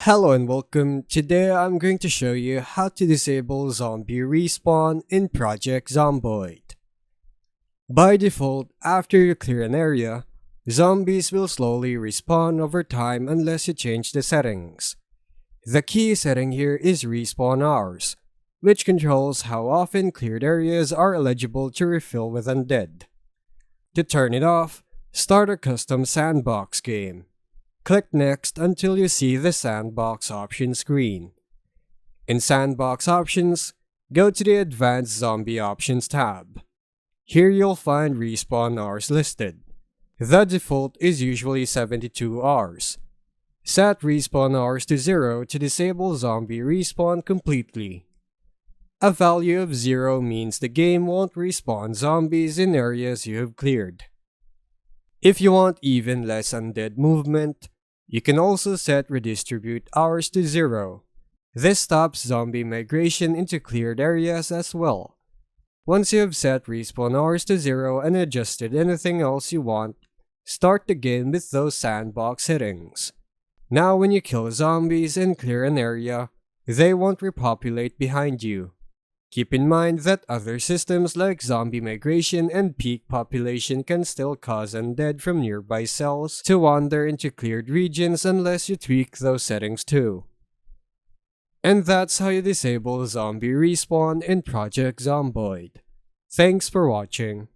Hello and welcome. Today I'm going to show you how to disable zombie respawn in Project Zomboid. By default, after you clear an area, zombies will slowly respawn over time unless you change the settings. The key setting here is respawn hours, which controls how often cleared areas are eligible to refill with undead. To turn it off, start a custom sandbox game. Click Next until you see the Sandbox Options screen. In Sandbox Options, go to the Advanced Zombie Options tab. Here you'll find respawn hours listed. The default is usually 72 hours. Set respawn hours to 0 to disable zombie respawn completely. A value of 0 means the game won't respawn zombies in areas you have cleared. If you want even less undead movement, you can also set redistribute hours to 0. This stops zombie migration into cleared areas as well. Once you have set respawn hours to 0 and adjusted anything else you want, start the game with those sandbox settings. Now when you kill zombies and clear an area, they won't repopulate behind you. Keep in mind that other systems like zombie migration and peak population can still cause undead from nearby cells to wander into cleared regions unless you tweak those settings too. And that's how you disable zombie respawn in Project Zomboid. Thanks for watching.